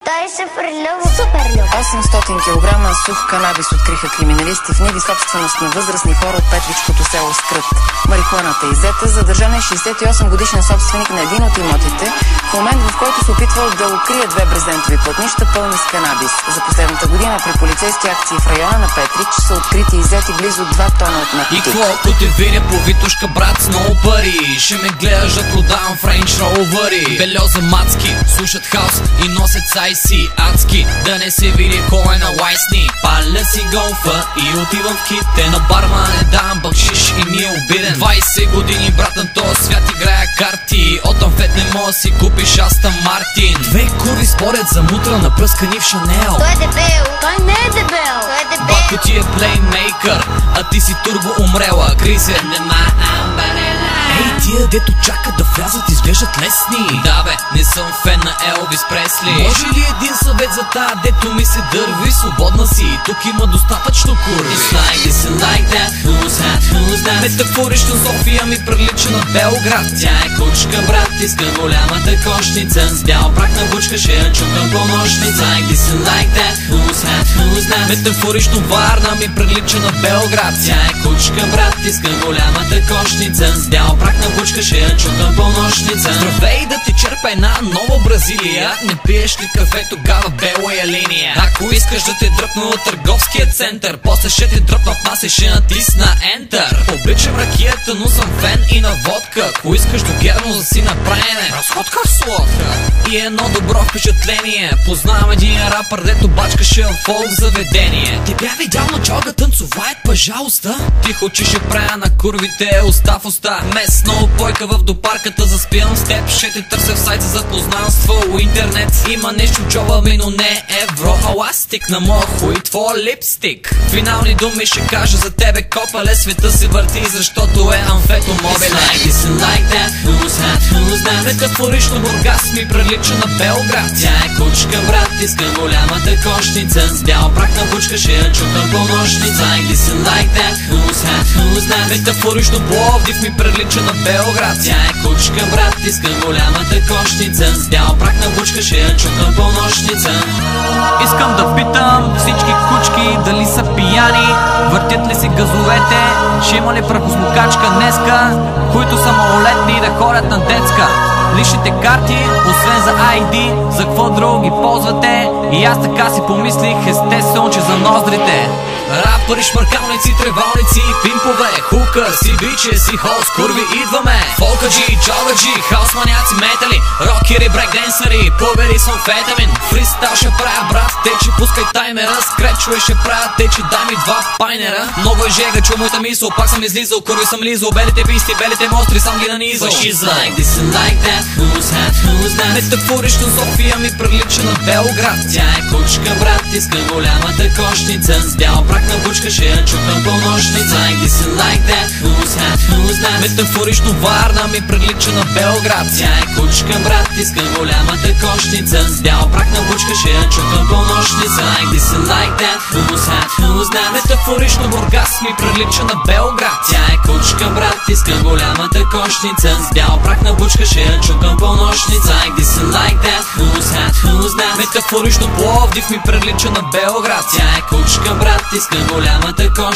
Той е супер люб. 800 кг сух канабис откриха криминалисти в ниви, собственост на възрастни хора от Петричкото село Скрът. Марихуаната е иззета. Задържан е 68 годишен собственик на един от имотите, в момент в който се опитвал да укрие две брезентови плътнища пълни с канабис. За последната година при полицейски акции в района на Петрич са открити и иззети близо 2 тона от наркотик. И колко те видя по Витушка, брат, с много пари, ще ме гледаш да продавам в Range Rover-и. Бельоза мацки, слушат хаус и носят сайси адски, да не се види кой е на лайсни. Паля си голфа и отивам в ките, на барма не давам бакшиш и ми е обиден. 20 години, брат, на този свят играя карти, от амфет не мога си купиш Астън Мартин. Две курви спорят за мутра, напръскани в Шанел. Той е дебел. Той не е дебел. Той е дебел. Батко ти е плеймейкър, а ти си турбо умрела. Кризе. Ей, тия дето чакат да влязат изглеждат лесни. Да бе, не съм фен на Елвис Пресли. Може ли един съвет за тая, дето ми се дърви? Свободна си, тук има достатъчно курви. It's like this and like that, who's that? Метафорично София ми прилича на Белград. Тя е кучка, брат, иска голямата кошница. С бял прак на бучка, ще я чукам по нощница. Like this and like that, who's that? Метафорично Варна ми прилича на Белград. Тя е кучка, брат, иска голямата кошница. С бял прак на бучка, ще я чукам по нощница. Здравей, да ти черпа една нова Бразилия. Не пиеш ли кафе, тогава бела е линия. Ако искаш да те дръпна от търговския център, после ще те дръпна в нас и ще натисна Enter. Обичам ракията, но съм фен и на водка. Ако искаш до герно да си направене, разходка в сладка и едно добро впечатление. Познавам един рапър, дето бачкаше в фолк заведение. Ти бя видял на чалга танцувает, пожалуйста. Тихо, че ще правя на курвите уста в уста. Местна опойка в допарката, заспивам с теб. Ще те търся в сайт за запознанство у интернет. Има нещо джоба ми, но не евро. Ала стик на моя хуй, твоя липстик. Финални думи ще кажа за тебе, копале. Света се върти, защото е амфетомобиле. Like this and like that, who's that? Метафорично Бургас ми прилича на Белград. Тя е кучка, брат, иска голямата кошница. С бял прак на бучка, ще я чукам по нощница. Like this and like that, who's that? Метафорично Пловдив ми прилича на Белград. Тя е кучка, брат, иска голямата кошница. С бял прак на бучка, ще я чукам по нощница. Искам да питам всички кучки дали са пияни, въртят ли си газовете, ще има ли прахосмокачка днеска, които са малолетни да ходят на детска. Личните карти, освен за ID, за какво друго ги ползвате? И аз така си помислих, естествено, че за ноздрите. Рапъри, шмаркалници, тревалници, пимпове, хука, си биче, си холс, курви, идваме. Фолкаджи, джогаджи, хаус маняци, метали, рокери, брейкденсъри, повери с амфетамин. Фристайл ще правя, брат, течи, пускай таймера, скречове ще правя, течи, дай ми 2 пайнера. Много е жега, чу моята мисъл, пак съм излизал, курви съм лизал, белите писти, белите мостри, сам ги нанизал. Like this and like that, who's that? Метафорично София ми прилича на Белград. Тя е кучка, брат, иска голямата кошница. С бял прак на бучка, ще я чукам по нощница. Like this and like that, who's that? Метафорично Варна ми прилича на Белград. Тя е кучка, брат, иска голямата кошница. С бял прак на бучка, ще я чукам по нощница. Like this and like that, who's that? Метафорично Бургас ми прилича на Белград. Тя е кучка, брат, иска голямата кошница. С бял прак на бучка, ще я чукам по нощница. Like this and like that, who's that? Метафорично Пловдив ми прилича на Белград. Тя е кучка, брат, иска голямата кошница.